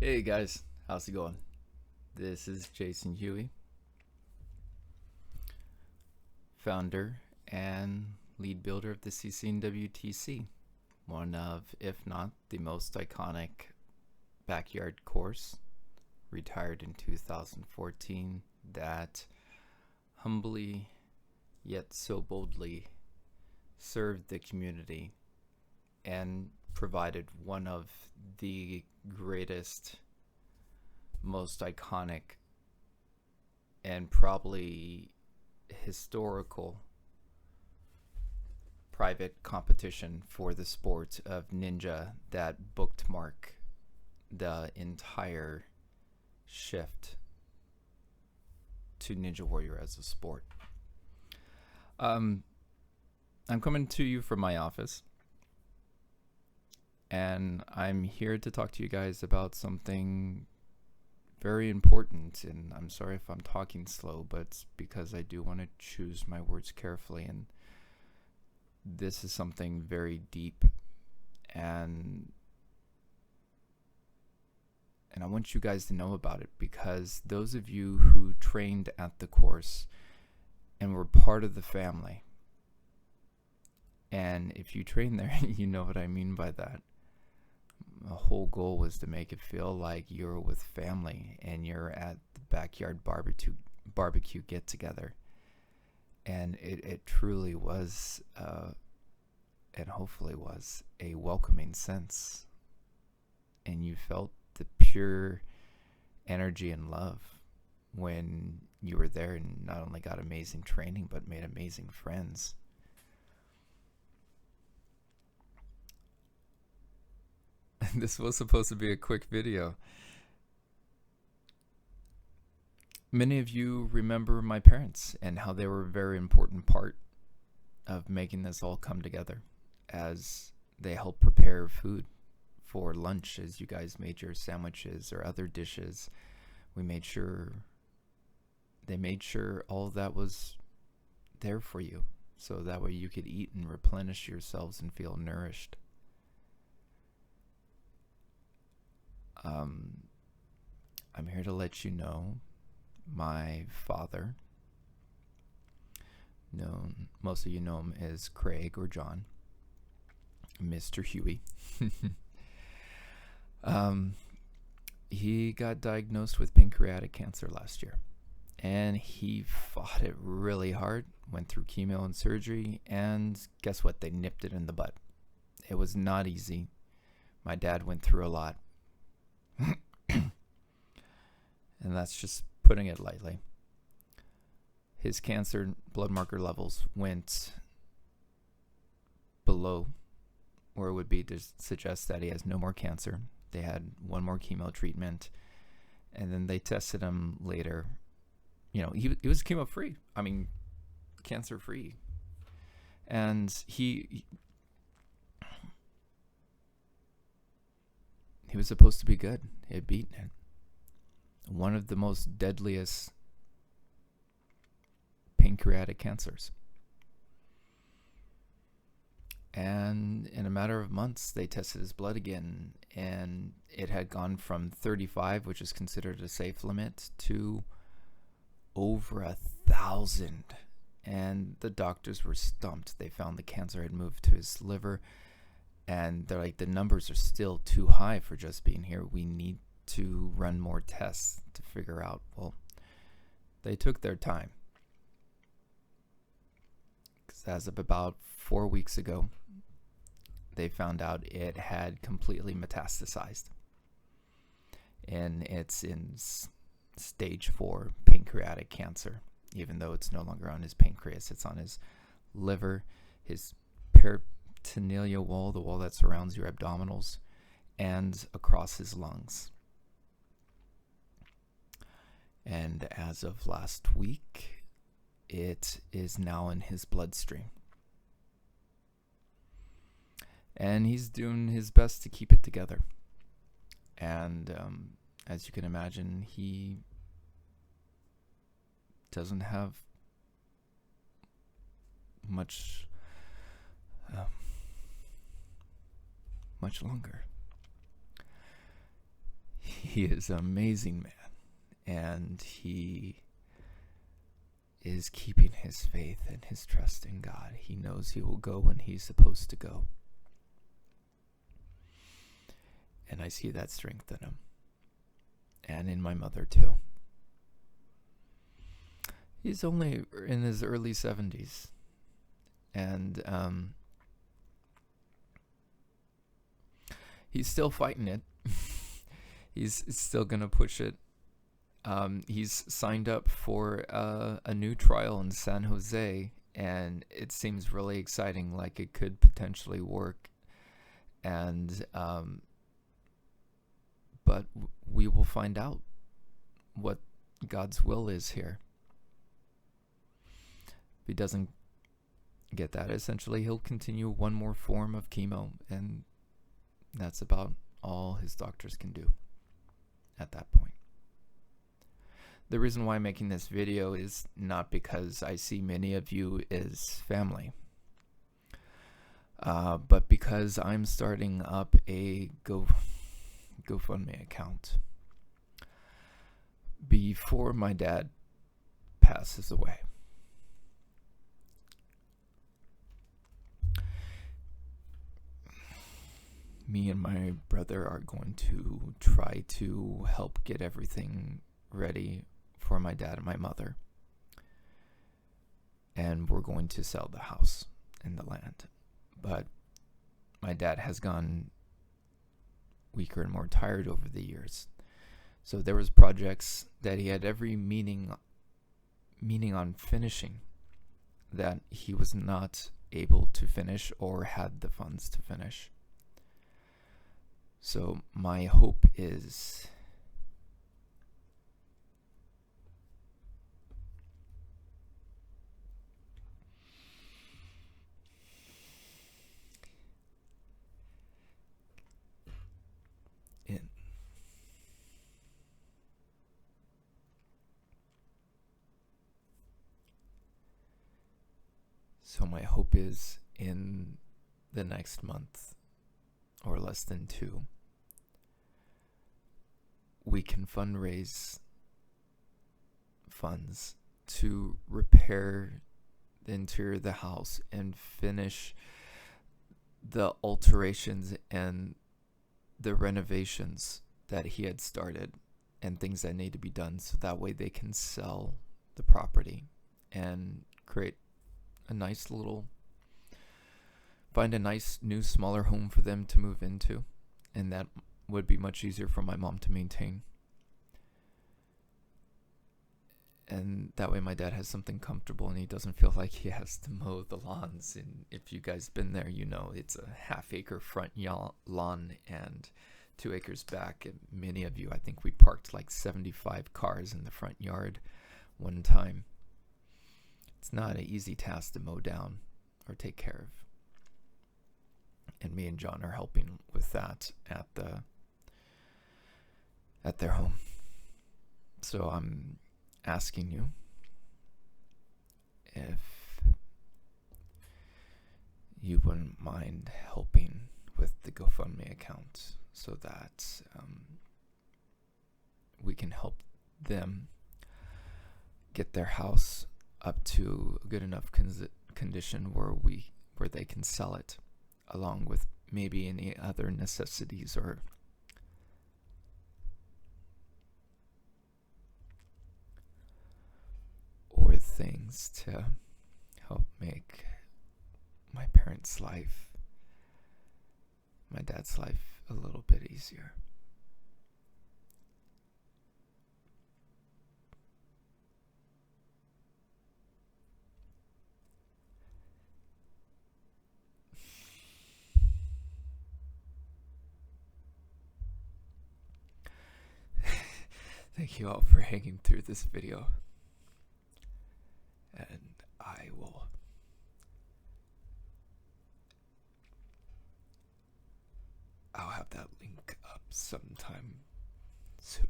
Hey guys, how's it going? This is Jason Huey, founder and lead builder of the CCNWTC, one of, if not the most iconic backyard course, retired in 2014, that humbly yet so boldly served the community and provided one of the greatest, most iconic, and probably historical private competition for the sport of ninja that bookmarked the entire shift to Ninja Warrior as a sport. I'm coming to you from my office, and I'm here to talk to you guys about something very important. And I'm sorry if I'm talking slow, but it's because I do want to choose my words carefully, and this is something very deep, and I want you guys to know about it, because those of you who trained at the course and were part of the family, and if you train there, you know what I mean by that. The whole goal was to make it feel like you're with family and you're at the backyard barbecue get together. And it truly was, and hopefully was, a welcoming sense. And you felt the pure energy and love when you were there, and not only got amazing training, but made amazing friends. This was supposed to be a quick video. Many of you remember my parents and how they were a very important part of making this all come together, as they helped prepare food for lunch as you guys made your sandwiches or other dishes. They made sure all of that was there for you, so that way you could eat and replenish yourselves and feel nourished. I'm here to let you know my father, most of you know him as Craig or John, Mr. Huey. He got diagnosed with pancreatic cancer last year, and he fought it really hard, went through chemo and surgery, and guess what? They nipped it in the bud. It was not easy. My dad went through a lot. And that's just putting it lightly. His cancer blood marker levels went below where it would be to suggest that he has no more cancer. They had one more chemo treatment, and then they tested him later. He was chemo free. I mean, cancer free. And he was supposed to be good. He had beaten it. One of the most deadliest pancreatic cancers. And in a matter of months, they tested his blood again, and it had gone from 35, which is considered a safe limit, to over 1,000. And the doctors were stumped. They found the cancer had moved to his liver, and they're like, the numbers are still too high for just being here. We need to run more tests to figure out. Well, they took their time, because as of about 4 weeks ago, they found out it had completely metastasized, and it's in stage 4 pancreatic cancer. Even though it's no longer on his pancreas, it's on his liver, his peritoneal wall, the wall that surrounds your abdominals, and across his lungs. And as of last week, it is now in his bloodstream. And he's doing his best to keep it together. And as you can imagine, he doesn't have much longer. he is an amazing man, and he is keeping his faith and his trust in God. He knows he will go when he's supposed to go. And I see that strength in him. And in my mother too. He's only in his early 70s. And he's still fighting it. He's still going to push it. He's signed up for a new trial in San Jose, and it seems really exciting, like it could potentially work. And but we will find out what God's will is here. If he doesn't get that, essentially he'll continue one more form of chemo, and that's about all his doctors can do at that point. The reason why I'm making this video is not because I see many of you as family, but because I'm starting up a GoFundMe account before my dad passes away. Me and my brother are going to try to help get everything ready for my dad and my mother. And we're going to sell the house and the land. But my dad has gone weaker and more tired over the years. So there was projects that he had every meaning on finishing that he was not able to finish or had the funds to finish. So my hope is in the next month or less than 2, we can fundraise funds to repair the interior of the house and finish the alterations and the renovations that he had started and things that need to be done, so that way they can sell the property and find a nice new smaller home for them to move into, and that would be much easier for my mom to maintain. And that way my dad has something comfortable and he doesn't feel like he has to mow the lawns. And if you guys been there, you know it's a half-acre front lawn and 2 acres back. And many of you, I think we parked like 75 cars in the front yard one time. It's not an easy task to mow down or take care of. And me and John are helping with that at their home. So I'm asking you if you wouldn't mind helping with the GoFundMe account so that we can help them get their house up to a good enough condition where they can sell it, along with maybe any other necessities or things to help make my parents' life, my dad's life, a little bit easier. Thank you all for hanging through this video. And I'll have that link up sometime soon.